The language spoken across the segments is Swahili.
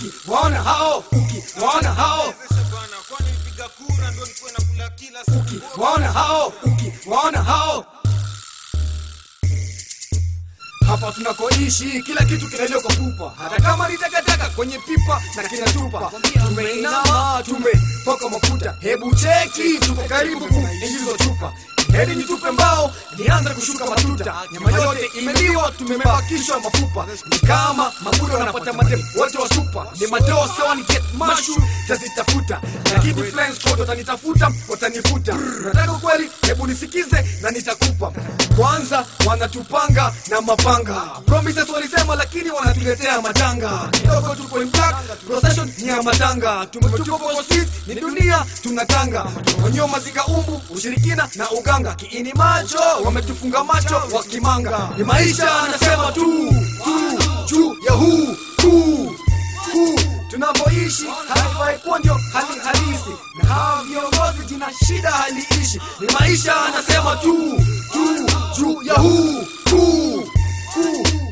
ukiwaona hao, ukiwaona hao, kwani nipiga kura ndio nikuwe nakula kila siku. ukiwaona hao, ukiwaona hao. Hapa tunakoishi kila kitu kinalio kwa pupa, hata kama ni takataka kwenye pipa na kinatupa. Tumeinama, tumepaka mafuta, hebu cheki, tuko karibu kuingiza chupa. Heri nitupe mbao, nianze kushuka matuta. Nyama yote imeliwa, tumebakishwa mafupa. Ni kama mabudo wanapata madem, wote wa super. Ni madeo sawa ni get mashu, tazitafuta. Lakini friends code watanitafuta, watanifuta. Unataka kweli, hebu nisikize na nitakupa. Kwanza wanatupanga na mapanga, promises walisema lakini wanatuletea matanga. Kidogo tuko in black, procession ni ya matanga. Tumetupa kwa street, ni dunia tunatanga. Wanyoma zika umbu, ushirikina na uganga. Kiini macho, wametufunga macho wakimanga. Ni maisha anasema tu juu ya huu tunavyoishi, haifai kuwa ndio hali halisi. Na hawa viongozi jina shida haliishi. Ni maisha anasema tu juu ya huu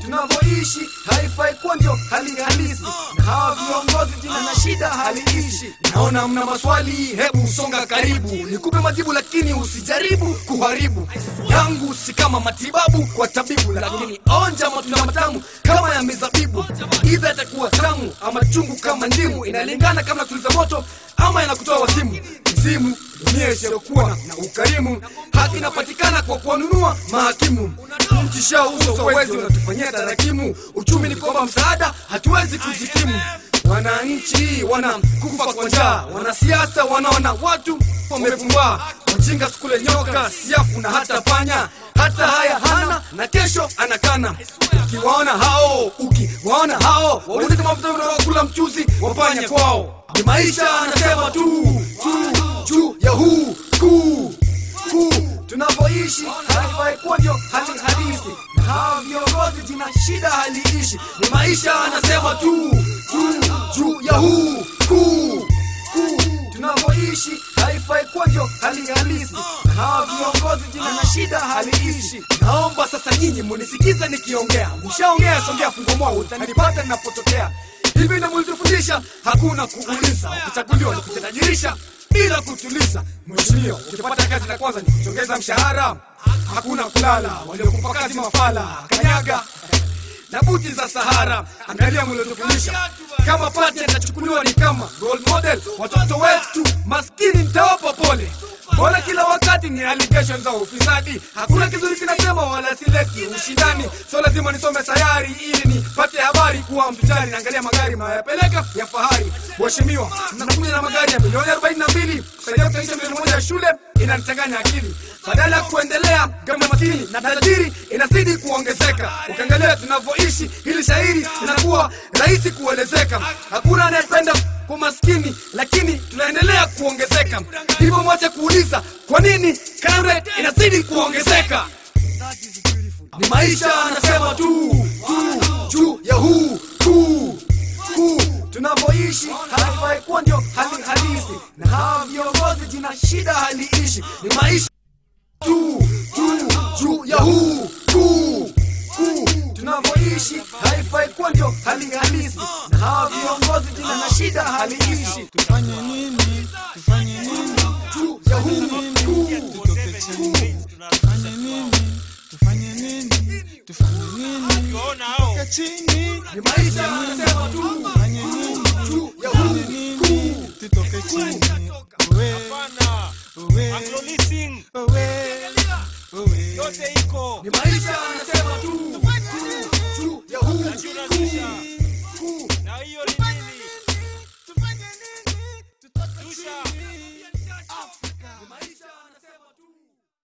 tunavyoishi, haifai kuwa ndio hali halisi. Na hawa viongozi jina na shida haliishi. Naona mna maswali, hebu songa karibu nikupe majibu, lakini usijaribu kuharibu. Yangu si kama matibabu kwa tabibu, lakini onja matunda matamu kama ya mizabibu. Idha itakuwa tamu ama chungu kama ndimu, inalingana kama tuliza moto ama inakutoa wazimu. Mzimu dunia isiyokuwa na ukarimu, haki inapatikana kwa kuwanunua mahakimu. Mkisha uso wezi unatufanyia tarakimu. Uchumi ni kwamba msaada hatuwezi kujikimu. Wananchi wanakufa kwa njaa, wanasiasa wanaona watu wamepumbaa. Wajinga skule nyoka, siafu na hata panya, hata haya hana na kesho anakana. Ukiwaona hao, waweze kama mtu unakula mchuzi wapanya kwao. Ni maisha anasema tu juu ya huu tunavyoishi, haifai kuwa ndio hali halisi. Na hawa viongozi jina shida haliishi. Ni maisha anasema tu juu ya huu tunavyoishi, haifai kuwa ndio hali halisi. Na hawa viongozi jina na shida haliishi. Naomba sasa nyinyi munisikize nikiongea. Mshaongea, songea fungomoa, utanipata ninapotokea. Hivi ndio mlitufundisha, hakuna kuuliza. Ukichaguliwa ni kujitajirisha bila kutuliza. Mheshimiwa, ukipata kazi la kwanza ni kuongeza mshahara, hakuna kulala. Waliokupa kazi mafala, kanyaga na buti za Sahara. Angalia mlitufundisha, kama pati atachukuliwa ni kama role model. Watoto wetu maskini nitawapa pole. Mbona kila wakati ni allegations za ufisadi? Hakuna kizuri kinasema wala sileti ushindani. So lazima nisome sayari ili nipate habari kuwa mtujari. Naangalia magari mayapeleka ya fahari. Mheshimiwa, mnakuja na magari ya milioni 42 kusaidia kutaisha milioni 1 ya shule, inanichanganya akili. Badala ya kuendelea kama maskini na tajiri inazidi kuongezeka. Ukiangalia tunavyoishi, hili shairi linakuwa rahisi kuelezeka. Hakuna anayependa kwa maskini, lakini tunaendelea kuongezeka. Hivyo mwache kuuliza kwa nini crime rate inazidi kuongezeka. Ni maisha anasema tu juu ya huu tunavyoishi, haifai kuwa ndio hali halisi. Na hawa viongozi jina shida haliishi. Ni maisha juu ya huu tunavyoishi, haifai kuwa ndio hali halisi. Na hawa viongozi jina na shida haliishi. Tufanye nini? Juu ya huu Tutoke chini. Tufanye nini? Tutoke chini. ni maisha anasema tu juu ya huu Tutoke chini. Hapana. Yote iko. ni maisha anasema